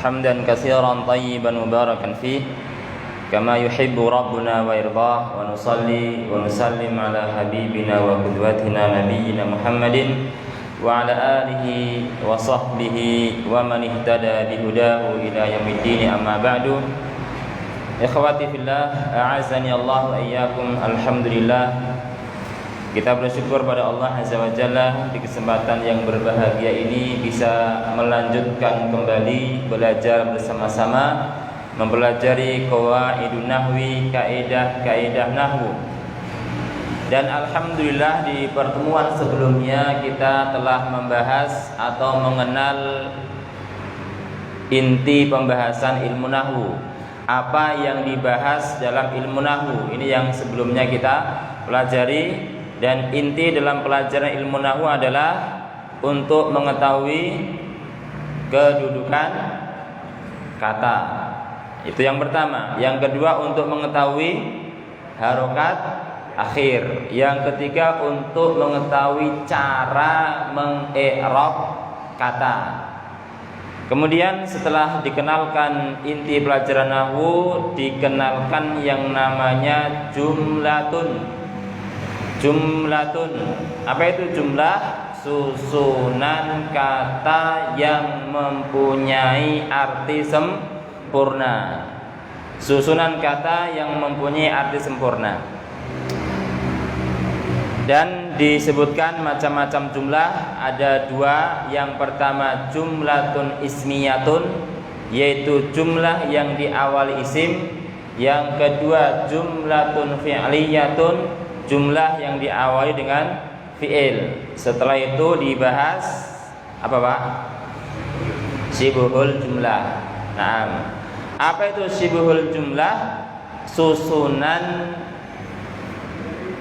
حمدا كثيرا طيبا مباركا فيه كما يحب ربنا ويرضاه ونصلي ونسلم على حبيبنا وقدوتنا نبينا محمد وعلى آله وصحبه ومن اهتدى بهداه إلى يوم الدين أما بعد ikhwati fillah a'azzani Allah wa iyyakum. Alhamdulillah, kita bersyukur pada Allah Azza wa Jalla di kesempatan yang berbahagia ini bisa melanjutkan kembali belajar bersama-sama mempelajari qawaidun nahwi, kaidah-kaidah nahwu. Dan alhamdulillah di pertemuan sebelumnya kita telah membahas atau mengenal inti pembahasan ilmu nahwu. Apa yang dibahas dalam ilmu nahwu ini yang sebelumnya kita pelajari, dan inti dalam pelajaran ilmu nahwu adalah untuk mengetahui kedudukan kata. Itu yang pertama. Yang kedua untuk mengetahui harokat akhir. Yang ketiga untuk mengetahui cara mengi'rab kata. Kemudian setelah dikenalkan inti pelajaran nahwu, dikenalkan yang namanya jumlatun. Jumlatun. Apa itu jumlah? Susunan kata yang mempunyai arti sempurna. Susunan kata yang mempunyai arti sempurna. Dan disebutkan macam-macam jumlah, ada dua. Yang pertama jumlatun ismiyatun, yaitu jumlah yang diawali isim. Yang kedua jumlatun fi'liyatun, jumlah yang diawali dengan fi'il. Setelah itu dibahas apa Pak? Syibuhul jumlah. Nah, apa itu syibuhul jumlah? Susunan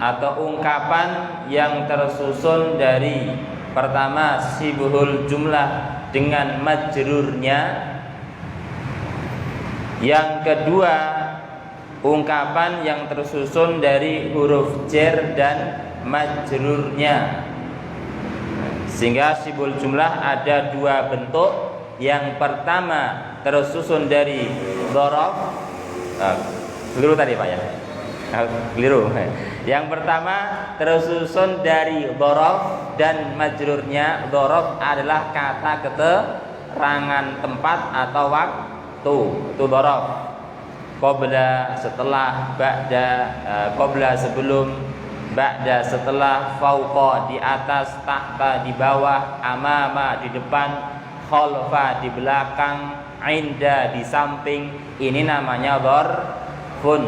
atau ungkapan yang tersusun dari pertama syibuhul jumlah dengan majrurnya, yang kedua ungkapan yang tersusun dari huruf jar dan majrurnya. Sehingga syibuhul jumlah ada dua bentuk. Yang pertama tersusun dari dzaraf. Keliru tadi Pak ya? Keliru. Yang pertama tersusun dari dzaraf dan majrurnya. Dzaraf adalah kata keterangan tempat atau waktu. Itu dzaraf. Qabla setelah, ba'da qabla sebelum, ba'da setelah, fauqa di atas, tahta di bawah, amama di depan, khalfa di belakang, inda di samping. Ini namanya dzarfun.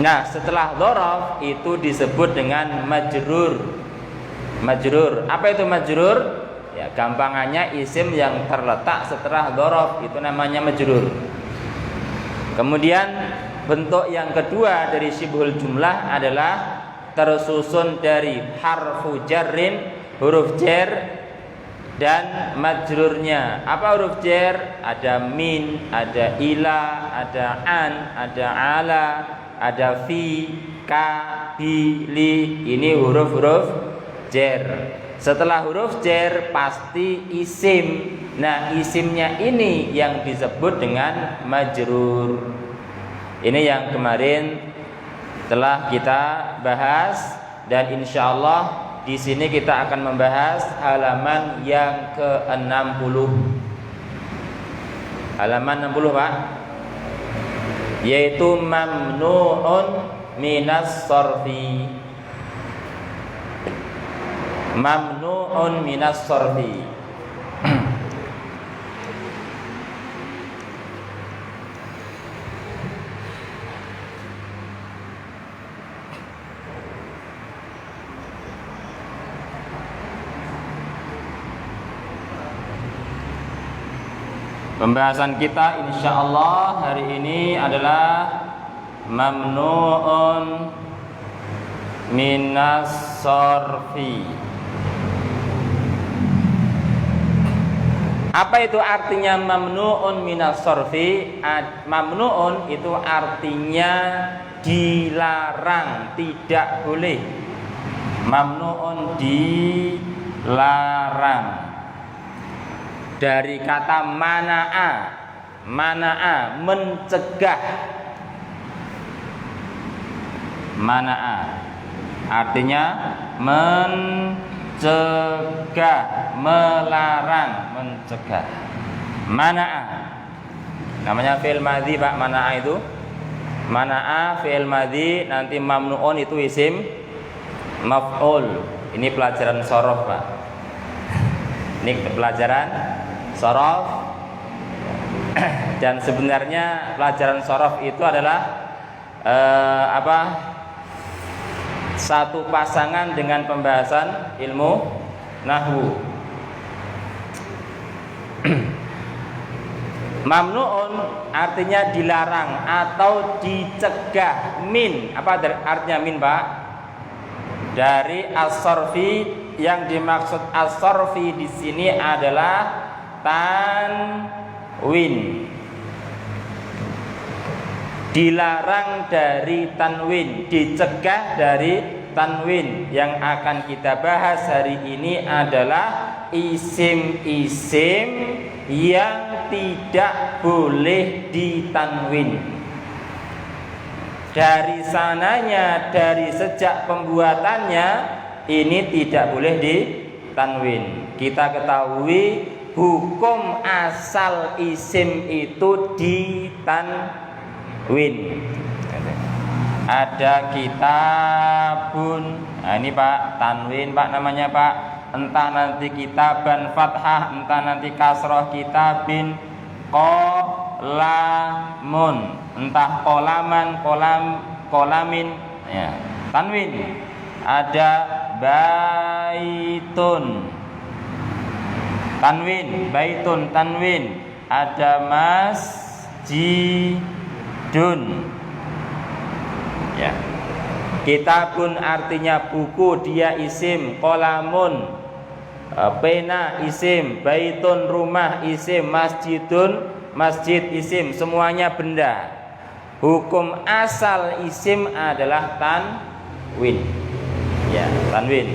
Nah, setelah dzaraf itu disebut dengan majrur. Majrur. Apa itu majrur? Ya, gampangannya isim yang terletak setelah dzaraf itu namanya majrur. Kemudian bentuk yang kedua dari syibuhul jumlah adalah tersusun dari harfu jarrin, huruf jar dan majrurnya. Apa huruf jar? Ada min, ada ila, ada an, ada ala, ada fi, ka, bi, li. Ini huruf-huruf jar. Setelah huruf jar pasti isim. Nah, isimnya ini yang disebut dengan majrur. Ini yang kemarin telah kita bahas, dan insyaallah di sini kita akan membahas halaman yang ke-60. Halaman 60 Pak, yaitu mamnu'un minas sarfi. Mamnu'un minas sarfi. Pembahasan kita insyaallah hari ini adalah mamnu'un minas sarfi. Apa itu artinya mamnu'un minas sarfi? Mamnu'un itu artinya dilarang, tidak boleh. Mamnu'un dilarang. Dari kata mana'a. Mana'a mencegah. Mana'a artinya mencegah, melarang, mencegah. Mana'a namanya fi'il madhi Pak. Mana'a itu mana'a fi'il madhi, nanti mamnu'un itu isim maf'ul. Ini pelajaran shorof Pak. Ini pelajaran shorof. Dan sebenarnya pelajaran shorof itu adalah satu pasangan dengan pembahasan ilmu nahwu. Mamnu'un artinya dilarang atau dicegah. Min, apa artinya min Pak? Dari as-sarfi, yang dimaksud as-sarfi di sini adalah tanwin. Dilarang dari tanwin, dicegah dari tanwin. Yang akan kita bahas hari ini adalah isim-isim yang tidak boleh ditanwin. Dari sananya, dari sejak pembuatannya, ini tidak boleh ditanwin. Kita ketahui hukum asal isim itu ditanwin. Ada kitabun, nah ini Pak, tanwin Pak namanya Pak. Entah nanti kitaban fathah, entah nanti kasroh kitabin, qolamun, entah qolaman, qolamin, ya, tanwin. Ada baitun, tanwin, baitun, tanwin. Ada masjidun, ya. Kitabun artinya buku, dia isim. Qolamun pena isim. Baitun rumah isim. Masjidun masjid isim. Semuanya benda. Hukum asal isim adalah tanwin, ya, tanwin.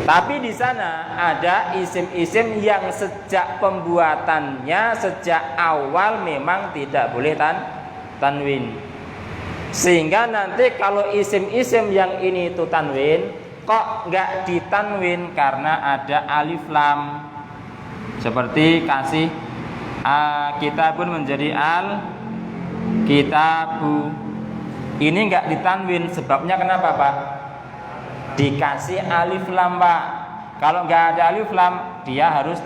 Tapi di sana ada isim-isim yang sejak pembuatannya, sejak awal memang tidak boleh tanwin. Sehingga nanti kalau isim-isim yang ini itu tanwin, kok nggak ditanwin karena ada alif lam. Seperti kasih kitabun menjadi al kitabu. Ini nggak ditanwin, sebabnya kenapa Pak? Dikasih alif lam Pak. Kalau nggak ada alif lam, dia harus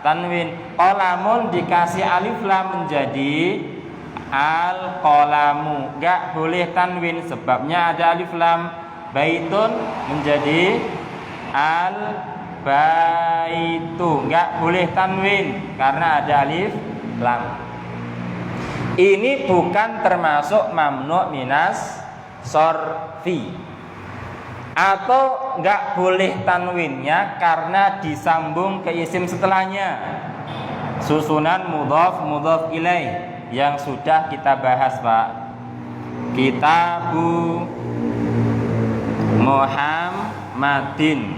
tanwin. Qolamun dikasih alif lam menjadi al-qolamu, enggak boleh tanwin, sebabnya ada alif lam. Baitun menjadi al-baitu, enggak boleh tanwin karena ada alif lam. Ini bukan termasuk mamnu' minas sorfi. Atau enggak boleh tanwinnya karena disambung ke isim setelahnya. Susunan mudhaf, mudhaf ilaih yang sudah kita bahas Pak. Kitabu Muhammadin,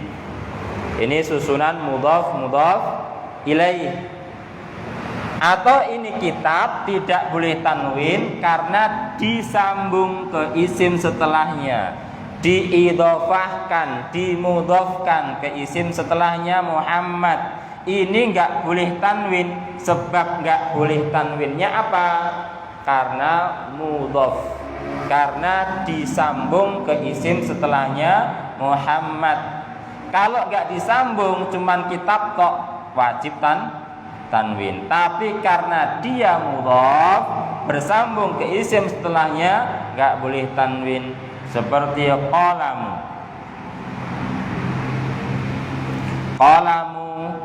ini susunan mudhaf, mudhaf ilaih. Atau ini kitab tidak boleh tanwin karena disambung ke isim setelahnya, diidhofahkan, dimudhafkan ke isim setelahnya Muhammad. Ini enggak boleh tanwin. Sebab enggak boleh tanwinnya apa? Karena mudhaf, karena disambung ke isim setelahnya Muhammad. Kalau enggak disambung, cuman kitab kok, wajib tanwin. Tapi karena dia mudhaf bersambung ke isim setelahnya, enggak boleh tanwin. Seperti qalamu, qalamu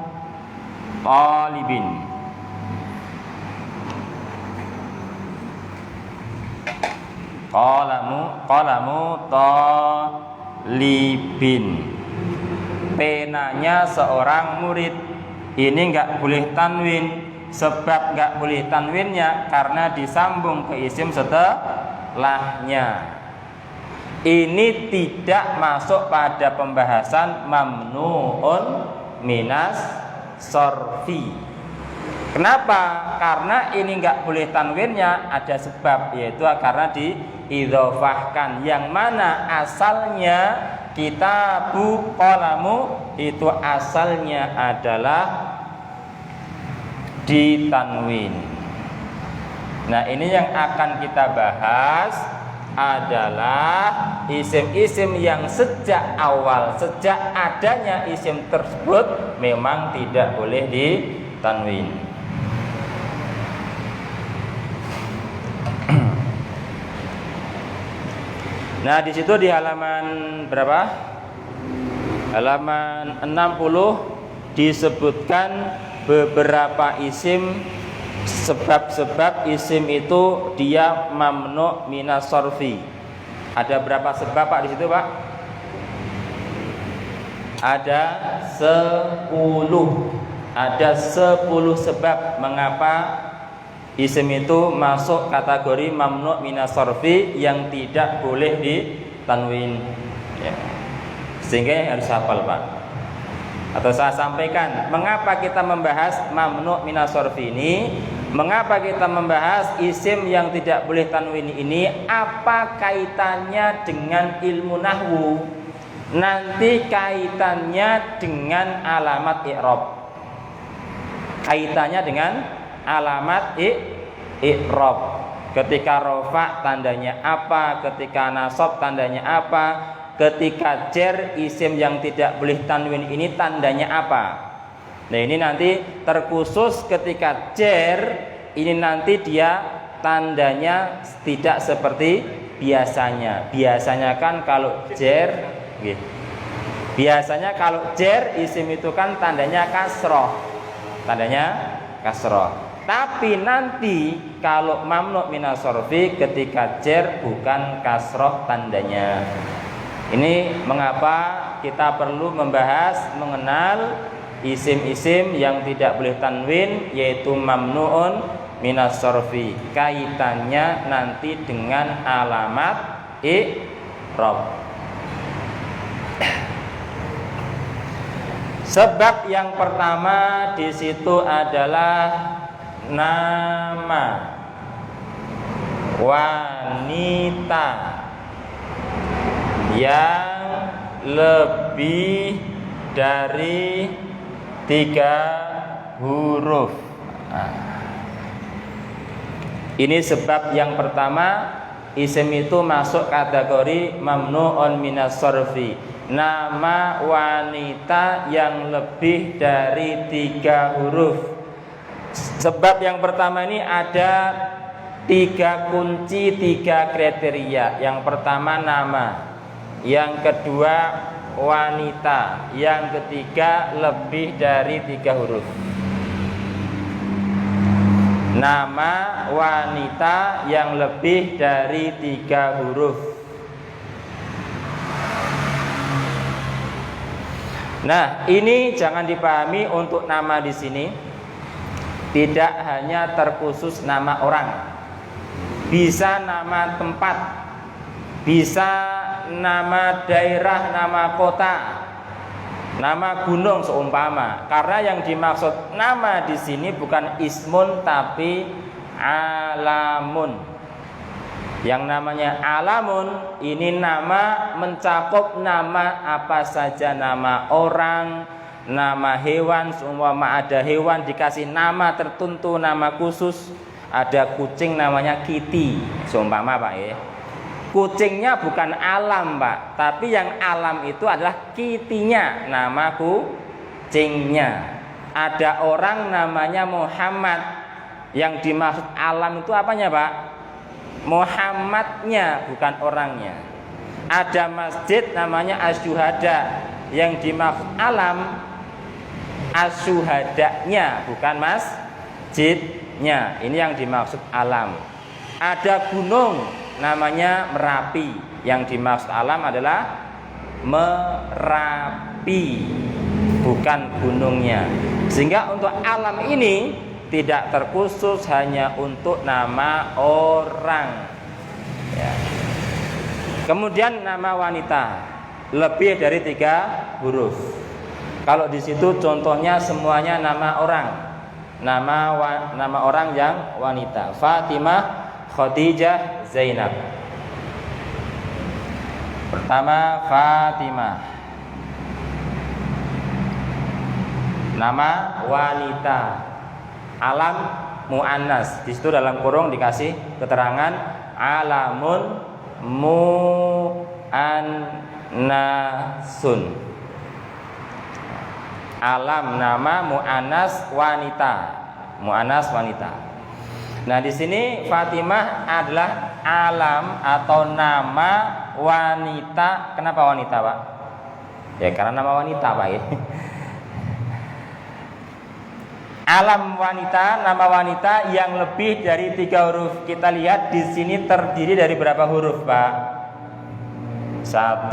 talibin, qalamu talibin, penanya seorang murid. Ini enggak boleh tanwin. Sebab enggak boleh tanwinnya karena disambung ke isim setelahnya. Ini tidak masuk pada pembahasan mamnu'un minas sorfi. Kenapa? Karena ini nggak boleh tanwinnya, ada sebab, yaitu karena diidhofahkan, yang mana asalnya kitabu qalamu itu asalnya adalah ditanwin. Nah, ini yang akan kita bahas adalah isim-isim yang sejak awal, sejak adanya isim tersebut memang tidak boleh ditanwin. Nah, di situ di halaman berapa? Halaman 60 disebutkan beberapa isim, sebab-sebab isim itu dia mamnu minas sorfi. Ada berapa sebab Pak di situ Pak? Ada 10. Ada 10 sebab mengapa isim itu masuk kategori mamnu minas sorfi yang tidak boleh ditanwin, ya. Sehingga harus hafal Pak. Atau saya sampaikan mengapa kita membahas mamnu minas sorfi ini, mengapa kita membahas isim yang tidak boleh tanwin ini, apa kaitannya dengan ilmu nahwu, nanti kaitannya dengan alamat i'rab, kaitannya dengan alamat i'rab. Ketika rofa tandanya apa, ketika nasab tandanya apa, ketika jar isim yang tidak boleh tanwin ini tandanya apa. Nah, ini nanti terkhusus ketika jar ini nanti dia tandanya tidak seperti biasanya. Biasanya kan kalau jar biasanya kalau jar isim itu kan tandanya kasroh. Tandanya kasroh. Tapi nanti kalau mamnu minas sorfi ketika jar bukan kasroh tandanya. Ini mengapa kita perlu membahas mengenal isim-isim yang tidak boleh tanwin, yaitu mamnuun minas sorfi. Kaitannya nanti dengan alamat i'rab. Sebab yang pertama di situ adalah nama wanita yang lebih dari 3 huruf. Ini sebab yang pertama, isim itu masuk kategori mamnuun minas sorfi. Nama wanita yang lebih dari 3 huruf. Sebab yang pertama ini ada 3 kunci, 3 kriteria. Yang pertama nama, yang kedua wanita, yang ketiga lebih dari 3 huruf. Nama wanita yang lebih dari 3 huruf. Nah, ini jangan dipahami untuk nama di sini tidak hanya terkhusus nama orang, bisa nama tempat, bisa nama daerah, nama kota, nama gunung seumpama. Karena yang dimaksud nama di sini bukan ismun tapi alamun. Yang namanya alamun ini nama mencakup nama apa saja, nama orang, nama hewan. Seumpama ada hewan dikasih nama tertentu, nama khusus. Ada kucing namanya Kitty seumpama Pak ya. Kucingnya bukan alam Pak, tapi yang alam itu adalah Kitty-nya, nama kucingnya. Ada orang namanya Muhammad, yang dimaksud alam itu apanya Pak? Muhammadnya, bukan orangnya. Ada masjid namanya Asyuhada, yang dimaksud alam asyuhadanya, bukan masjidnya. Ini yang dimaksud alam. Ada gunung namanya Merapi, yang dimaksud alam adalah Merapi, bukan gunungnya. Sehingga untuk alam ini tidak terkhusus hanya untuk nama orang ya. Kemudian nama wanita lebih dari 3 huruf. Kalau di situ contohnya semuanya nama orang. nama orang yang wanita. Fatimah, Khadijah, Zainab. Pertama Fatimah, nama wanita, alam muannas. Di situ dalam kurung dikasih keterangan alamun muannasun. Alam nama muannas wanita, muannas wanita. Nah, di sini Fatimah adalah alam atau nama wanita. Kenapa wanita, Pak? Ya karena nama wanita, Pak ya. Alam wanita, nama wanita yang lebih dari 3 huruf. Kita lihat di sini terdiri dari berapa huruf, Pak? 1,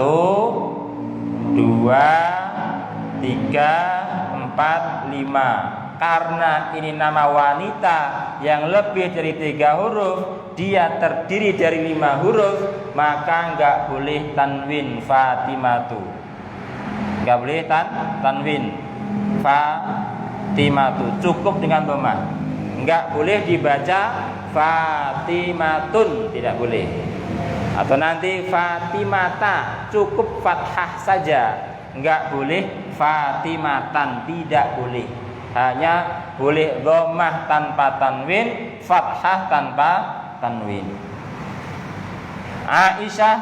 2, 3, 4, 5. Karena ini nama wanita yang lebih dari 3 huruf, dia terdiri dari 5 huruf, maka enggak boleh tanwin Fatimatu. Enggak boleh tanwin Fatimatu, cukup dengan dhammah. Enggak boleh dibaca Fatimatun, tidak boleh. Atau nanti Fatimata, cukup fathah saja. Enggak boleh Fatimatan, tidak boleh. Hanya boleh dhammah tanpa tanwin, fathah tanpa tanwin. Aisyah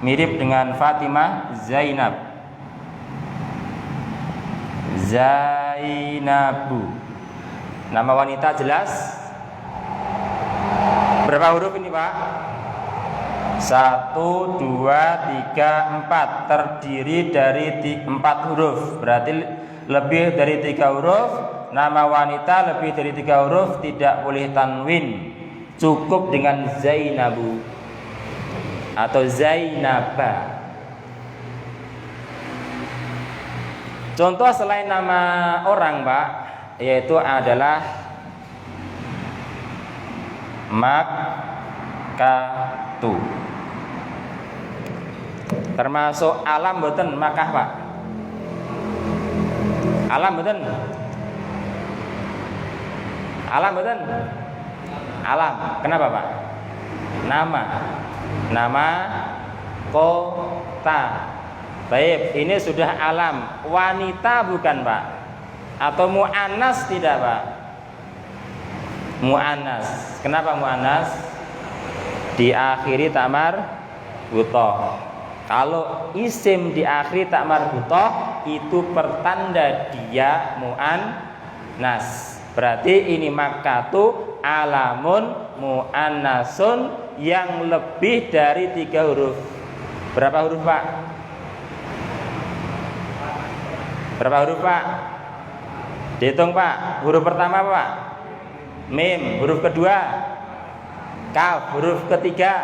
mirip dengan Fatimah. Zainab, Zainabu. Nama wanita jelas. Berapa huruf ini, Pak? 1, 2, 3, 4. Terdiri dari 4 huruf. Berarti lebih dari 3 huruf. Nama wanita lebih dari 3 huruf, tidak boleh tanwin. Cukup dengan Zainabu atau Zainaba. Contoh selain nama orang, Pak, yaitu adalah Makkatu. Termasuk alam boten Makkah, Pak? Alam boten? Alam boten? Alam. Kenapa, Pak? Nama kota. Baik, ini sudah alam. Wanita bukan, Pak? Atau muannas tidak, Pak? Muannas. Kenapa muannas? Diakhiri tamar butoh. Kalau isim diakhiri tak marbutoh, itu pertanda dia muannas. Berarti ini Makkatu alamun muannasun yang lebih dari 3 huruf. Berapa huruf, Pak? Berapa huruf, Pak? Dihitung, Pak. Huruf pertama apa, Pak? Mim. Huruf kedua kaf. Huruf ketiga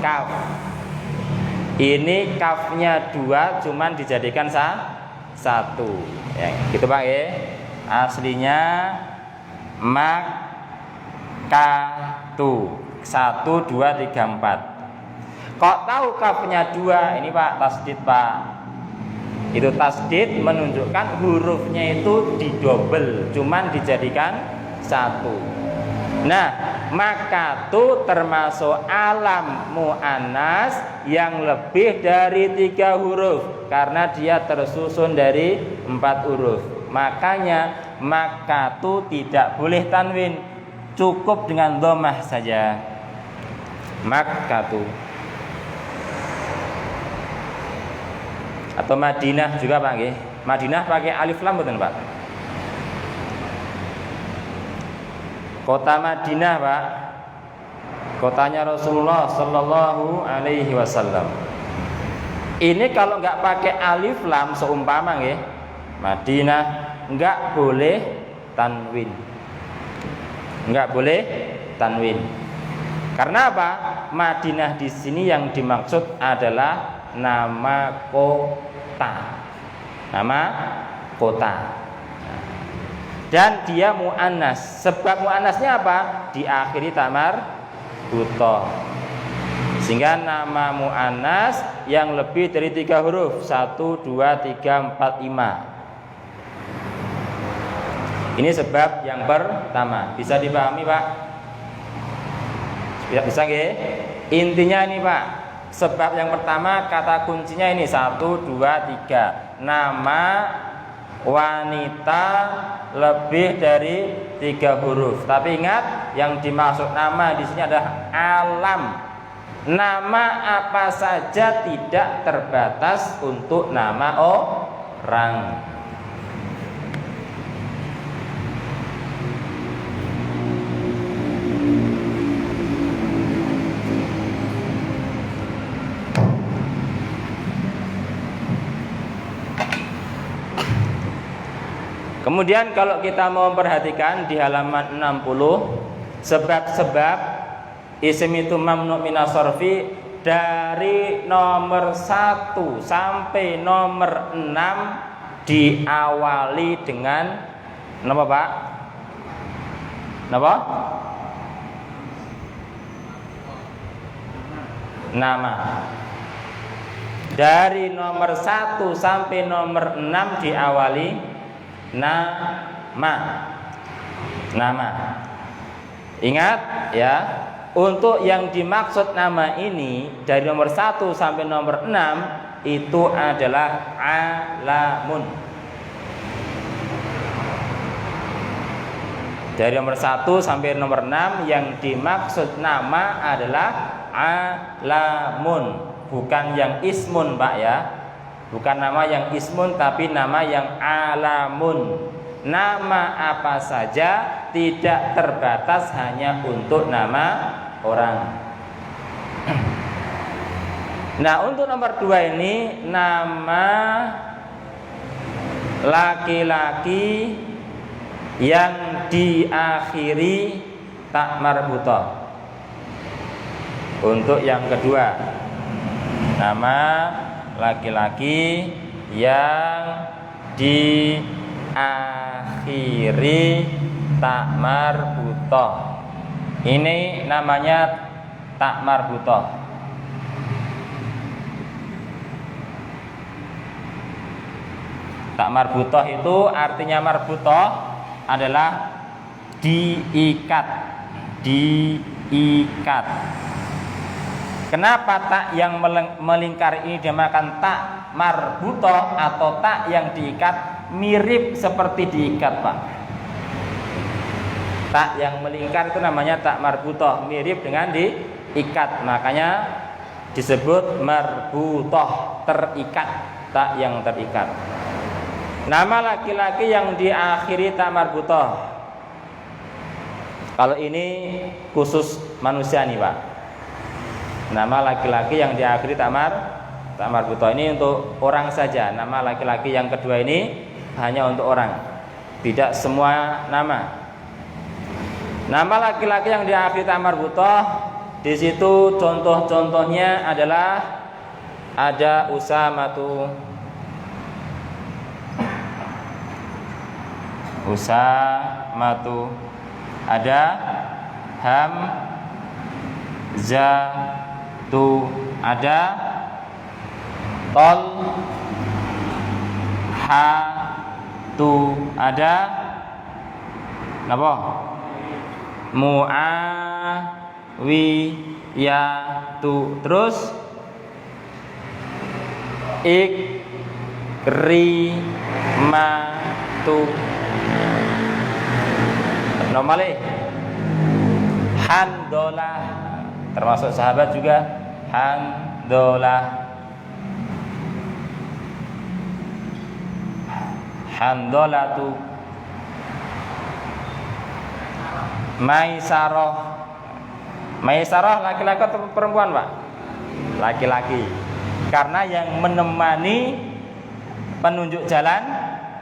kaf. Ini kafnya 2, cuman dijadikan 1. Ya, gitu, Pak ya. Aslinya Makkatu. 1, 2, 3, 4. Kok tahu kafnya 2? Ini, Pak, tasdid, Pak. Itu tasdid menunjukkan hurufnya itu didobel, cuman dijadikan 1. Nah, Makkatu termasuk alam muannas yang lebih dari 3 huruf karena dia tersusun dari 4 huruf. Makanya Makkatu tidak boleh tanwin, cukup dengan dhammah saja. Makkatu. Atau Madinah juga, Pak nggih. Madinah pakai alif lam mboten, Pak? Kota Madinah, Pak, kotanya Rasulullah Sallallahu Alaihi Wasallam. Ini kalau nggak pakai alif lam seumpama nggih, Madinah, nggak boleh tanwin, nggak boleh tanwin. Karena apa? Madinah di sini yang dimaksud adalah nama kota, nama kota. Dan dia muannas. Sebab muannasnya apa? Diakhiri tamar butoh. Sehingga nama muannas yang lebih dari 3 huruf. 1, 2, 3, 4, 5. Ini sebab yang pertama. Bisa dipahami, Pak? Bisa nggih? Intinya ini, Pak. Sebab yang pertama kata kuncinya ini 1, 2, 3. Nama wanita lebih dari 3 huruf. Tapi ingat, yang dimaksud nama di sini adalah alam. Nama apa saja, tidak terbatas untuk nama orang. Kemudian kalau kita mau memperhatikan di halaman 60, sebab-sebab isim itu mamnu minas sarfi dari nomor 1 sampai nomor 6 diawali dengan napa, Pak? Napa? Nama. Dari nomor 1 sampai nomor 6 diawali nama. Ingat ya, untuk yang dimaksud nama ini dari nomor 1 sampai nomor 6 itu adalah alamun. Dari nomor 1 sampai nomor 6 yang dimaksud nama adalah alamun, bukan yang ismun, Pak ya. Bukan nama yang ismun, tapi nama yang alamun. Nama apa saja, tidak terbatas hanya untuk nama orang. Nah, untuk nomor 2 ini nama laki-laki yang diakhiri tak marbutah. Untuk yang kedua, nama laki-laki yang diakhiri tak marbutah. Ini namanya tak marbutah. Tak marbutah itu artinya marbutah adalah diikat. Kenapa tak yang melingkar ini dinamakan tak marbutah atau tak yang diikat? Mirip seperti diikat, Pak. Tak yang melingkar itu namanya tak marbutah, mirip dengan diikat. Makanya disebut marbutah, terikat, tak yang terikat. Nama laki-laki yang diakhiri tak marbutah. Kalau ini khusus manusia nih, Pak. Nama laki-laki yang diakhiri tak marbutah ini untuk orang saja. Nama laki-laki yang kedua ini hanya untuk orang, tidak semua nama. Nama laki-laki yang diakhiri tak marbutah, di situ contoh-contohnya adalah ada Usamatu, ada Hamzatu, ada Tolhatu, ada apa? Muawiyatu, terus Ikrimatu, normale Handolah, termasuk sahabat juga Handolatu, Maisarah laki-laki atau perempuan, Pak? Laki-laki. Karena yang menemani penunjuk jalan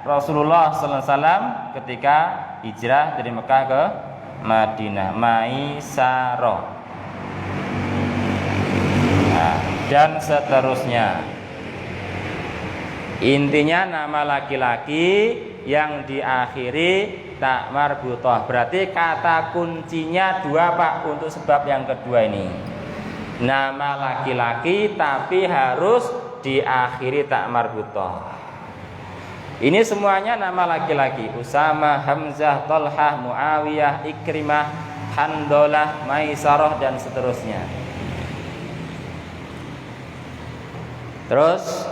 Rasulullah sallallahu alaihi wasallam ketika hijrah dari Mekah ke Madinah, Maisarah. Nah, dan seterusnya. Intinya nama laki-laki yang diakhiri tak marbutah. Berarti kata kuncinya 2, Pak, untuk sebab yang kedua ini. Nama laki-laki tapi harus diakhiri tak marbutah. Ini semuanya nama laki-laki. Usama, Hamzah, Talhah, Muawiyah, Ikrimah, Handolah, Maisarah dan seterusnya. Terus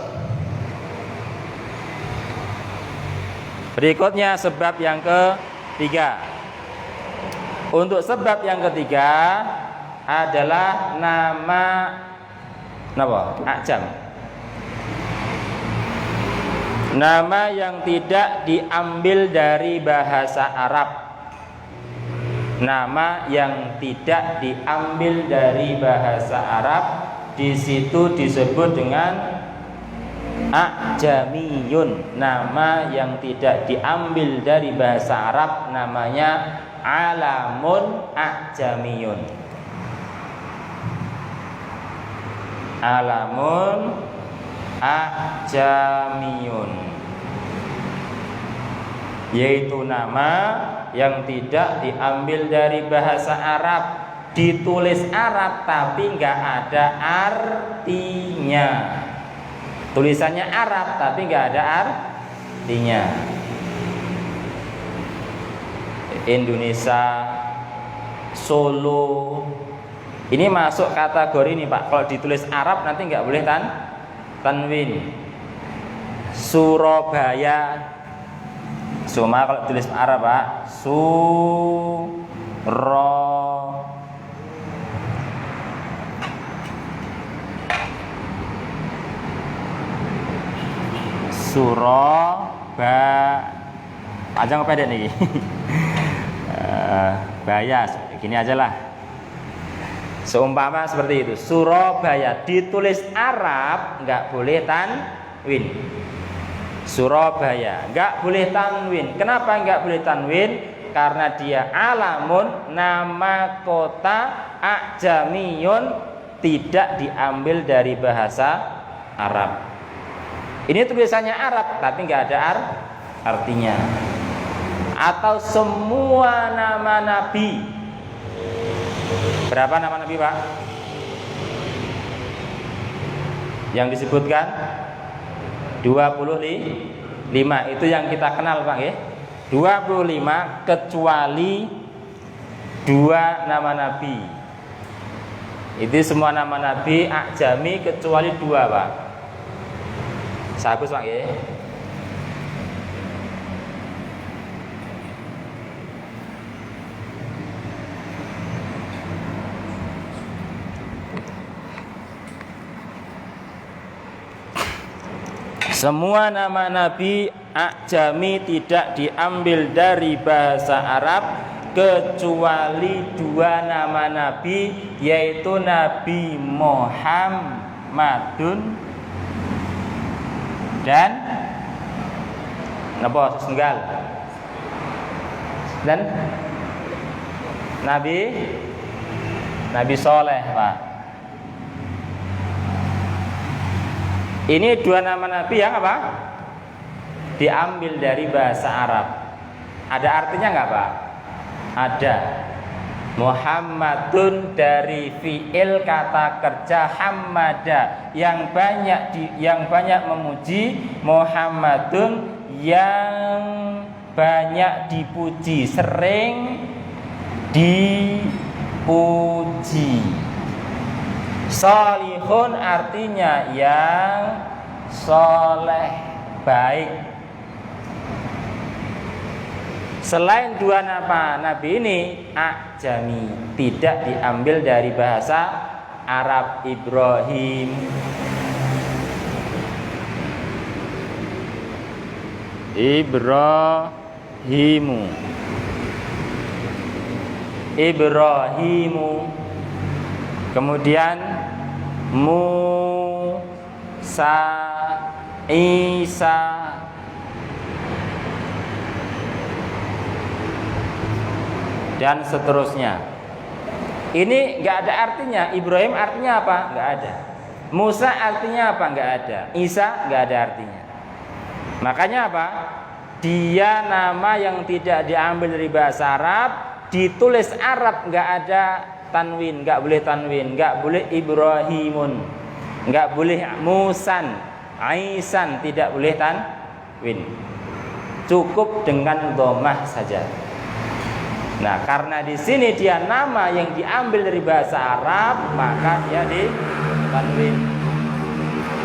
berikutnya sebab yang ketiga. Untuk sebab yang ketiga adalah nama A'jam. Nama yang tidak diambil dari bahasa Arab. Nama yang tidak diambil dari bahasa Arab, di situ disebut dengan a'jamiyun. Nama yang tidak diambil dari bahasa Arab namanya alamun a'jamiyun. Alamun a'jamiyun, yaitu nama yang tidak diambil dari bahasa Arab, ditulis Arab tapi nggak ada artinya. Tulisannya Arab tapi nggak ada artinya. Indonesia, Solo, ini masuk kategori ini Pak. Kalau ditulis Arab nanti nggak boleh tanwin. Surabaya, semua kalau tulis Arab Pak. Surabaya. Panjang apa pendek nih? Bayas, gini aja lah. Seumpama seperti itu. Surabaya ditulis Arab nggak boleh tanwin. Surabaya nggak boleh tanwin. Kenapa nggak boleh tanwin? Karena dia alamun, nama kota, a'jamiyun, tidak diambil dari bahasa Arab. Ini tulisannya Arab tapi nggak ada artinya. Atau semua nama nabi. Berapa nama nabi Pak? Yang disebutkan 25. Itu yang kita kenal Pak ya. 25 kecuali 2 nama nabi. Itu semua nama nabi a'jami kecuali 2 Pak. Sagus Pak ya. Semua nama nabi a'jami tidak diambil dari bahasa Arab kecuali 2 nama nabi, yaitu Nabi Muhammadun dan napa senggal, dan Nabi Soleh Pak. Ini 2 nama nabi yang apa? Diambil dari bahasa Arab. Ada artinya nggak Pak? Ada. Muhammadun dari fiil kata kerja hammada, yang banyak memuji. Muhammadun yang banyak dipuji, sering dipuji. Salihun artinya yang soleh, baik. Selain 2 nama nabi ini a'jami, tidak diambil dari bahasa Arab. Ibrahim, Ibrahimu, kemudian Musa, Isa, dan seterusnya. Ini nggak ada artinya. Ibrahim artinya apa? Nggak ada. Musa artinya apa? Nggak ada. Isa nggak ada artinya. Makanya apa? Dia nama yang tidak diambil dari bahasa Arab, ditulis Arab, nggak ada tanwin, nggak boleh tanwin, nggak boleh Ibrahimun, nggak boleh Musan, Aisan, tidak boleh tanwin. cukup dengan dhammah saja. Nah, karena di sini dia nama yang diambil dari bahasa Arab, maka dia ditanwin.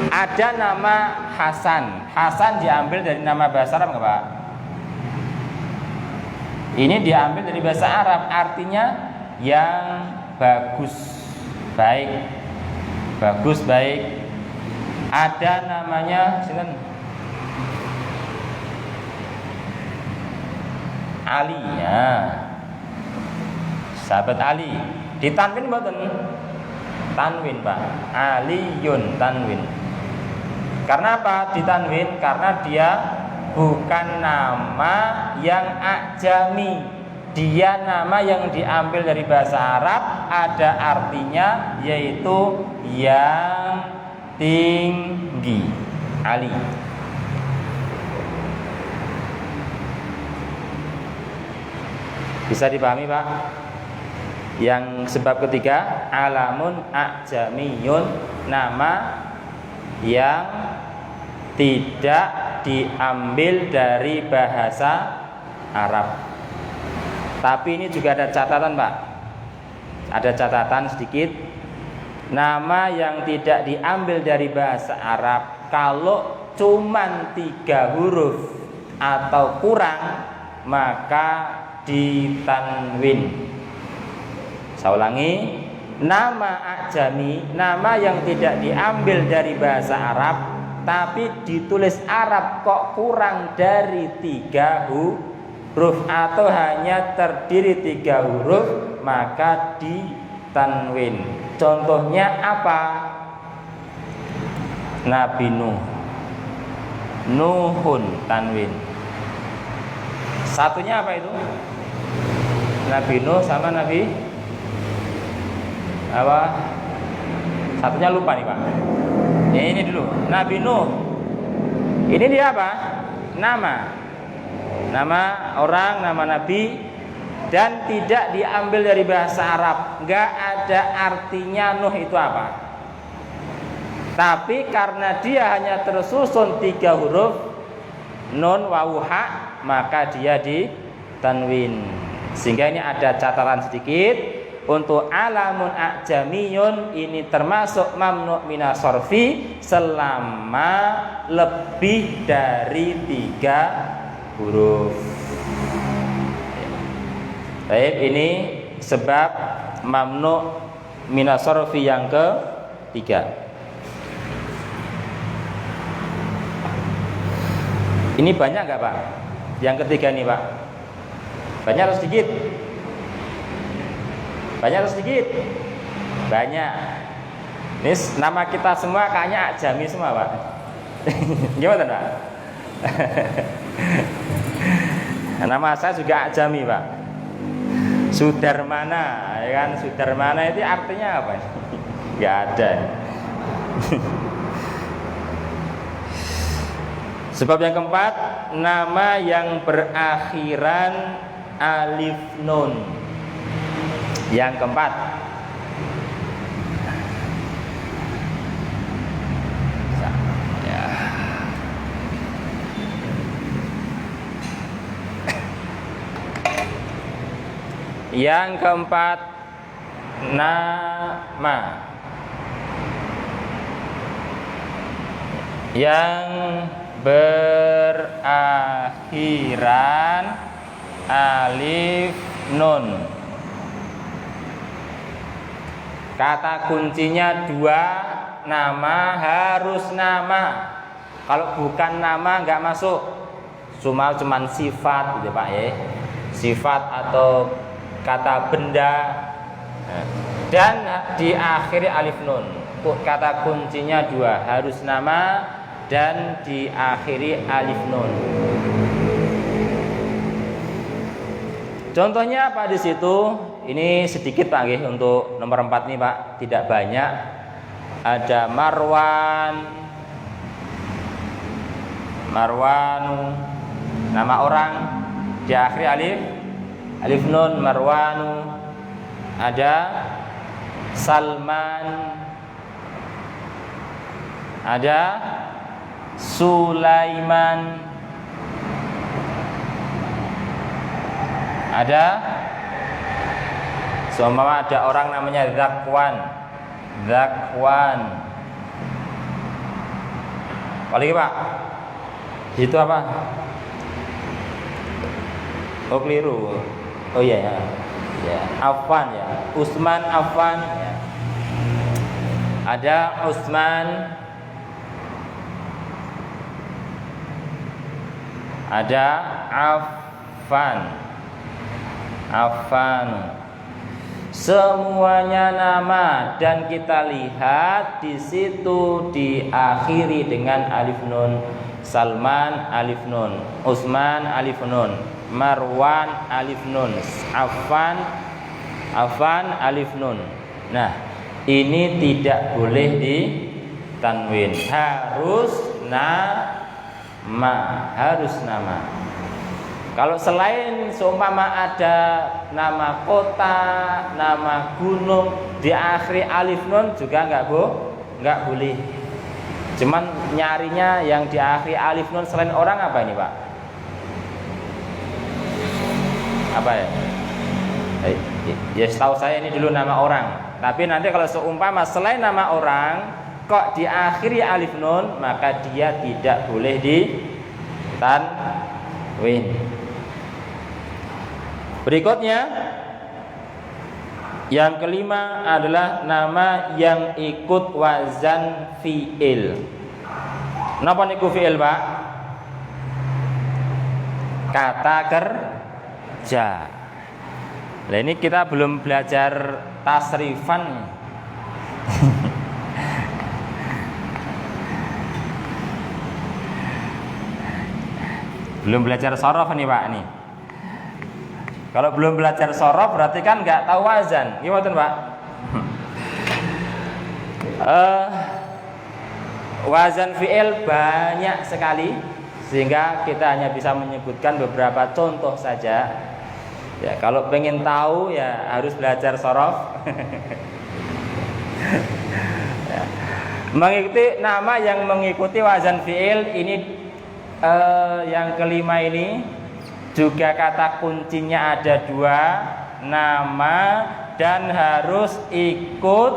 Ada nama Hasan. Hasan diambil dari nama bahasa Arab enggak, Pak? Ini diambil dari bahasa Arab, artinya yang bagus, baik. Bagus, baik. Ada namanya sinten? Ali, ya. Sahabat Ali. Ditanwin mboten? Tanwin, Pak. Aliyun, tanwin. Karena apa ditanwin? Karena dia bukan nama yang ajami. Dia nama yang diambil dari bahasa Arab, ada artinya yaitu yang tinggi. Ali. Bisa dipahami, Pak? Yang sebab ketiga, alamun ajamiyun, nama yang tidak diambil dari bahasa Arab. Tapi ini juga ada catatan, Pak. Ada catatan sedikit. Nama yang tidak diambil dari bahasa Arab, kalau cuman 3 huruf atau kurang, maka ditanwin. Saya ulangi, nama ajami, nama yang tidak diambil dari bahasa Arab tapi ditulis Arab kok kurang dari 3 huruf atau hanya terdiri 3 huruf, maka ditanwin. Contohnya apa? Nabi Nuh, Nuhun, tanwin. Satunya apa itu? Nabi Nuh sama Nabi apa? Satunya lupa nih, Pak. Ini dulu. Nabi Nuh. Ini dia apa? Nama. Nama orang, nama nabi, dan tidak diambil dari bahasa Arab. Enggak ada artinya Nuh itu apa. Tapi karena dia hanya tersusun 3 huruf, nun, wawu, ha, maka dia ditanwin. Sehingga ini ada catatan sedikit. Untuk alamun a'jamiyun ini termasuk mamnu' minas sorfi selama lebih dari 3 huruf. Baik, ini sebab mamnu' minas sorfi yang ketiga. Ini banyak nggak, Pak? Yang ketiga nih, Pak. Banyak atau sedikit? Banyak atau sedikit? Banyak. Ini nama kita semua kayaknya ajami semua, Pak. Gimana, Pak? Nama saya juga ajami, Pak. Sudarmana, ya kan? Sudarmana itu artinya apa? Gak ada. Sebab yang keempat, nama yang berakhiran alif nun. Yang keempat, yang keempat, nama yang berakhiran alif nun. Kata kuncinya 2, nama harus nama. Kalau bukan nama nggak masuk. Cuman sifat gitu, Pak, ya. Sifat atau kata benda. Dan diakhiri alif nun. Kata kuncinya 2, harus nama dan diakhiri alif nun. Contohnya apa di situ? Ini sedikit, Pak, nggih, untuk nomor 4 nih, Pak. Tidak banyak. Ada Marwan, Marwanu, nama orang diakhiri alif nun, Marwanu. Ada Salman, ada Sulaiman, Ada seumpama ada orang namanya Zakwan. Lagi Pak, itu apa? Oh keliru. Oh iya ya. Ya, Affan ya. Utsman Affan ya. Ada Utsman, ada Affan. Semuanya nama dan kita lihat di situ diakhiri dengan alif nun. Salman alif nun, Utsman alif nun, Marwan alif nun, Affan alif nun. Nah, ini tidak boleh ditanwin, harus nama. Kalau selain seumpama ada nama kota, nama gunung diakhiri alif nun juga nggak boleh. Cuman nyarinya yang diakhiri alif nun selain orang apa ini Pak? Apa ya? Ya setahu saya ini dulu nama orang. Tapi nanti kalau seumpama selain nama orang kok diakhiri alif nun, maka dia tidak boleh ditanwin. Berikutnya yang kelima adalah nama yang ikut wazan fi'il. Napa niku fi'il, Pak? Kata kerja. Nah, ini kita belum belajar tasrifan. Belum belajar sorof nih Pak nih. Kalau belum belajar sorof berarti kan nggak tahu wazan. Gimana Pak? Wazan fi'il banyak sekali sehingga kita hanya bisa menyebutkan beberapa contoh saja. Ya, kalau pengen tahu ya harus belajar sorof. Ya. Mengikuti nama yang mengikuti wazan fi'il ini yang kelima ini juga kata kuncinya ada dua, nama dan harus ikut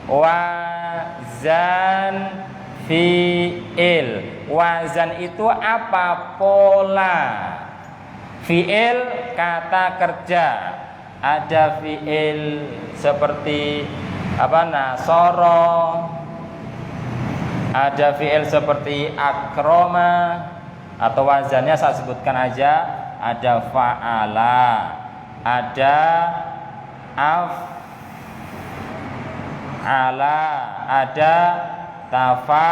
wazan fi'il. Wazan itu apa? Pola. Fi'il kata kerja. Ada fi'il seperti nasoro. Ada fi'il seperti akroma, atau wazannya saya sebutkan aja, ada fa'ala, ada af'ala, ada tafa'ala,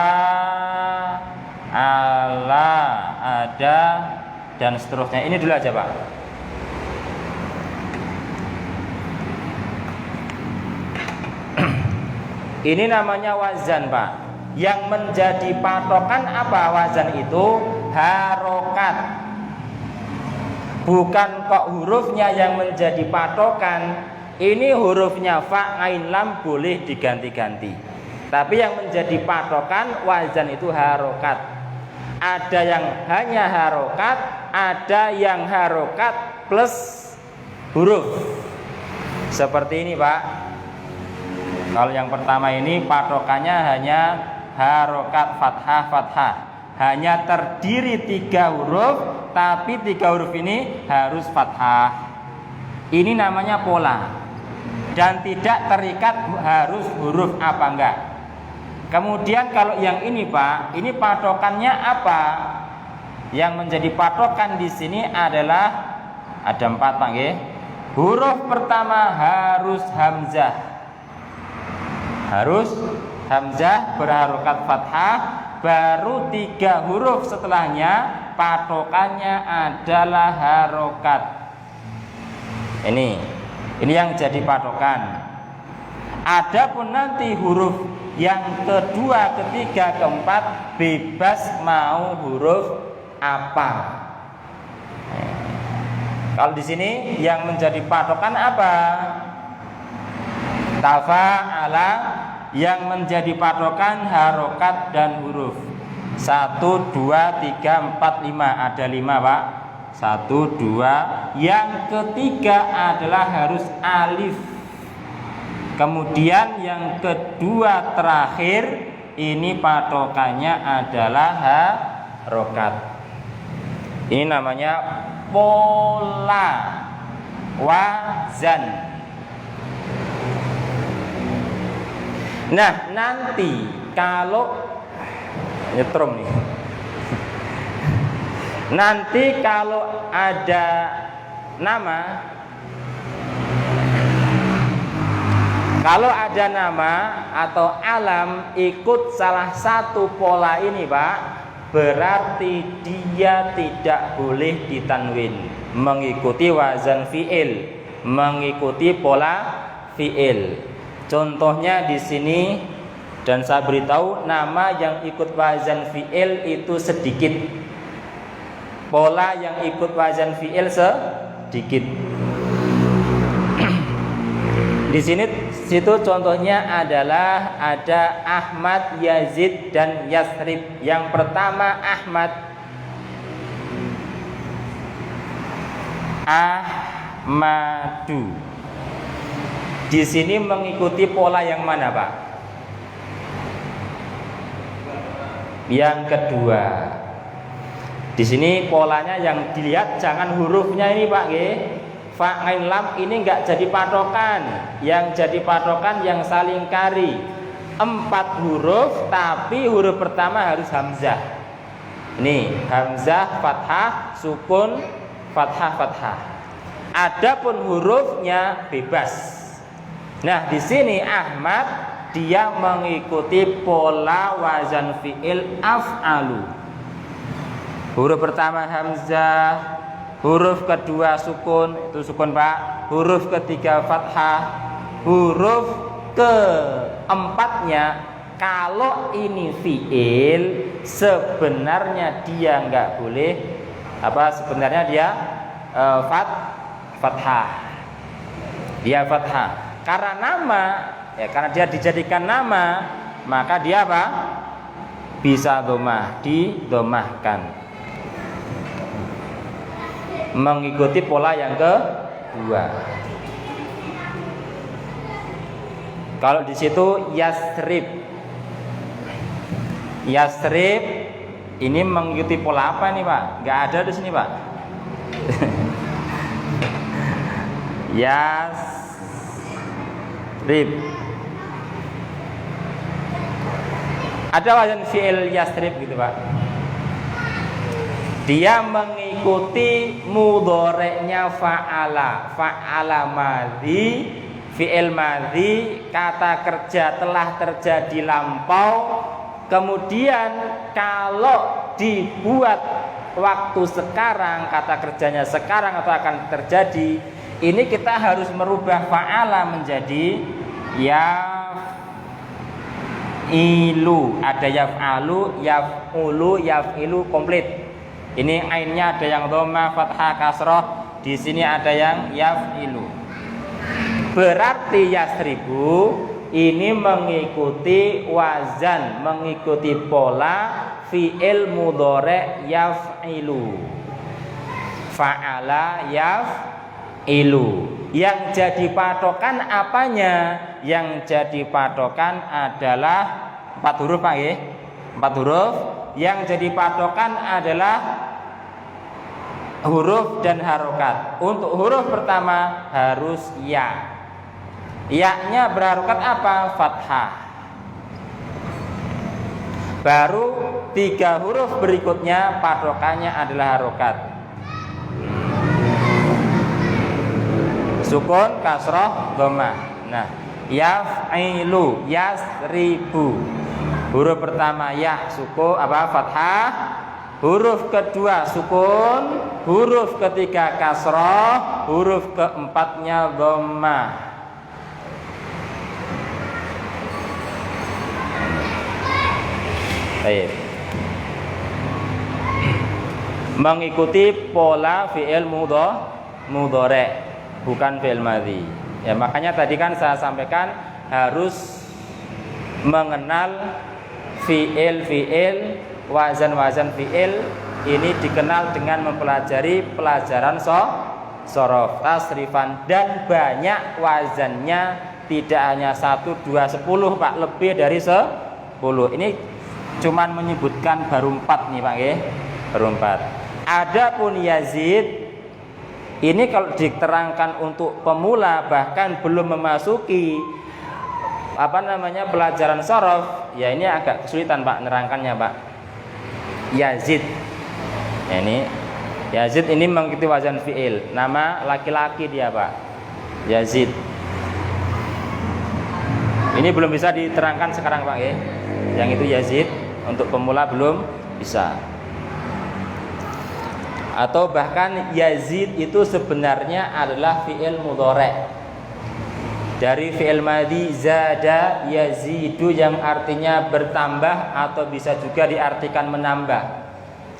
ada dan seterusnya. Ini dulu aja Pak. Ini namanya wazan Pak. Yang menjadi patokan apa wazan itu? Harokat. Bukan kok hurufnya yang menjadi patokan. Ini hurufnya fa, ain, lam boleh diganti-ganti. Tapi yang menjadi patokan wazan itu harokat. Ada yang hanya harokat, ada yang harokat plus huruf. Seperti ini Pak. Kalau yang pertama ini patokannya hanya harokat fathah. Hanya terdiri 3 huruf, tapi 3 huruf ini harus fathah. Ini namanya pola. Dan tidak terikat harus huruf apa enggak. Kemudian kalau yang ini Pak, ini patokannya apa? Yang menjadi patokan di sini adalah ada 4 Pak nggih. Huruf pertama harus hamzah. Harus hamzah berharokat fathah, baru 3 huruf setelahnya patokannya adalah harokat. Ini yang jadi patokan. Adapun nanti huruf yang kedua, ketiga, keempat bebas mau huruf apa. Kalau di sini yang menjadi patokan apa? Tafa'ala. Yang menjadi patokan harokat dan huruf. 1, 2, 3, 4, 5. Ada 5 Pak. 1, 2. Yang ketiga adalah harus alif. Kemudian yang kedua terakhir ini patokannya adalah harokat. Ini namanya pola wazan. Nah, nanti kalau nyetrum nih. Nanti kalau ada nama, atau alam ikut salah satu pola ini, Pak, berarti dia tidak boleh ditanwin, mengikuti wazan fi'il, mengikuti pola fi'il. Contohnya di sini, dan saya beritahu nama yang ikut wazan fi'il itu sedikit. Pola yang ikut wazan fi'il sedikit. Di situ contohnya adalah ada Ahmad, Yazid, dan Yasrib. Yang pertama Ahmad, Ahmadu. Di sini mengikuti pola yang mana, Pak? Yang kedua. Di sini polanya yang dilihat jangan hurufnya ini, Pak, nggih. Fa, ain, lam ini enggak jadi patokan. Yang jadi patokan yang saling kari 4 huruf, tapi huruf pertama harus hamzah. Nih, hamzah, fathah, sukun, fathah, fathah. Adapun hurufnya bebas. Nah, di sini Ahmad dia mengikuti pola wazan fi'il af'alu. Huruf pertama hamzah, huruf kedua sukun, itu sukun, Pak. Huruf ketiga fathah. Huruf keempatnya, kalau ini fi'il, sebenarnya dia nggak boleh sebenarnya dia fathah. Dia fathah. Karena nama, ya karena dia dijadikan nama, maka dia apa? Bisa domah, didomahkan. Mengikuti pola yang kedua. Kalau di situ Yasrib, ini mengikuti pola apa nih, Pak? Gak ada di sini, Pak. Yasrib. Ada wazan fi'il Yasrib gitu, Pak. Dia mengikuti mudhoreknya fa'ala madhi, fi'il madhi, kata kerja telah terjadi lampau. Kemudian kalau dibuat waktu sekarang, kata kerjanya sekarang atau akan terjadi, ini kita harus merubah fa'ala menjadi yaf'ilu. Ada yaf'alu, yaf'ulu, yaf'ilu komplit. Ini ainnya ada yang dhamma, fathah, kasroh. Di sini ada yang yaf'ilu. Berarti yasribu ini mengikuti wazan, mengikuti pola fi'il mudhore yaf'ilu. Fa'ala yaf'ilu. Yang jadi patokan apanya? Yang jadi patokan adalah 4 huruf, Pak, ya? 4 huruf. Yang jadi patokan adalah huruf dan harokat. Untuk huruf pertama harus ya. Ya-nya berharokat apa? Fathah. Baru 3 huruf berikutnya patokannya adalah harokat. Sukun, kasroh, dhammah. Nah, yaf'ilu, yasribu. Huruf pertama ya, sukun fathah. Huruf kedua sukun, huruf ketiga kasroh, huruf keempatnya dhammah. Baik. Mengikuti pola fi'il mudhari', bukan fi'il madhi. Ya, makanya tadi kan saya sampaikan harus mengenal fi'il, wazan fi'il, ini dikenal dengan mempelajari pelajaran sorof, tasrifan, dan banyak wazannya, tidak hanya 1, 2, 10 Pak, lebih dari 10. Ini cuman menyebutkan baru 4 nih Pak nggih, baru 4. Adapun yazid ini kalau diterangkan untuk pemula bahkan belum memasuki pelajaran sorof, ya ini agak kesulitan Pak nerangkannya Pak. Yazid, ya ini Yazid ini mengikuti wazan fi'il, nama laki-laki dia Pak, Yazid. Ini belum bisa diterangkan sekarang Pak ya. Yang itu Yazid untuk pemula belum bisa. Atau bahkan Yazid itu sebenarnya adalah fi'il mudhari'. Dari fi'il madhi zada yazidu yang artinya bertambah atau bisa juga diartikan menambah.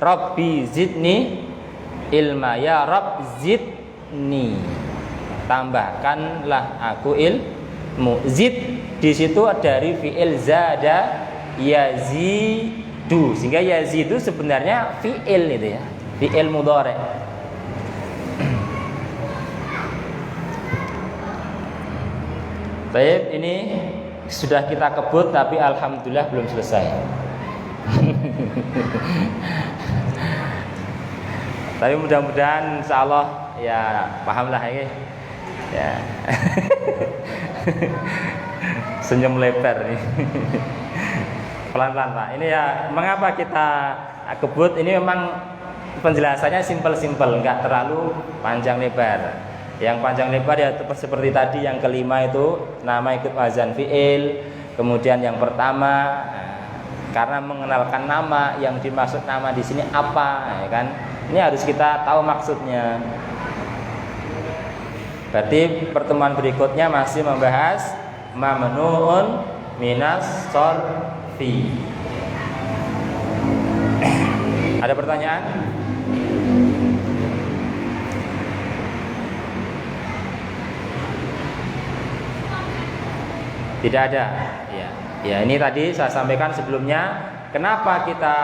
Rabbi zidni ilma, ya Rabb zidni, tambahkanlah aku ilmu. Zid di situ dari fi'il zada yazidu, sehingga yazidu sebenarnya fi'il itu ya, fi'il mudhari'. Baik, ini sudah kita kebut tapi alhamdulillah belum selesai. Tapi mudah-mudahan insyaallah ya pahamlah ini. Ya. Senyum lebar nih. Pelan-pelan Pak. Ini ya mengapa kita kebut, ini memang penjelasannya simpel-simpel, enggak terlalu panjang lebar. Yang panjang lebar ya seperti tadi yang kelima itu nama ikut wazan fi'il. Kemudian yang pertama karena mengenalkan nama, yang dimaksud nama di sini apa, ya kan? Ini harus kita tahu maksudnya. Berarti pertemuan berikutnya masih membahas mamnu'un minas sharfi. Ada pertanyaan? Tidak ada. Ya, ini tadi saya sampaikan sebelumnya. Kenapa kita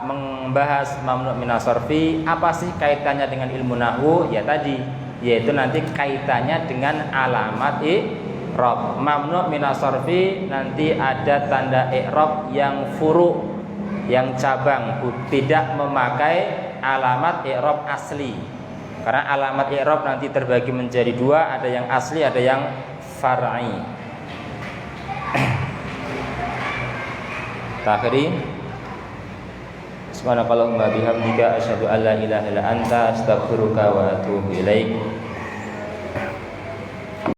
membahas mamnu' minas sharfi? Apa sih kaitannya dengan ilmu nahwu? Ya tadi, yaitu nanti kaitannya dengan alamat i'rab. Mamnu' minas sharfi nanti ada tanda i'rab yang furu', yang cabang, tidak memakai alamat i'rab asli. Karena alamat i'rab nanti terbagi menjadi dua, ada yang asli, ada yang far'i. Takhiri. Subhanakallahumma bihamdika asyhadu an la ilaha illa anta astaghfiruka wa atubu ilaik.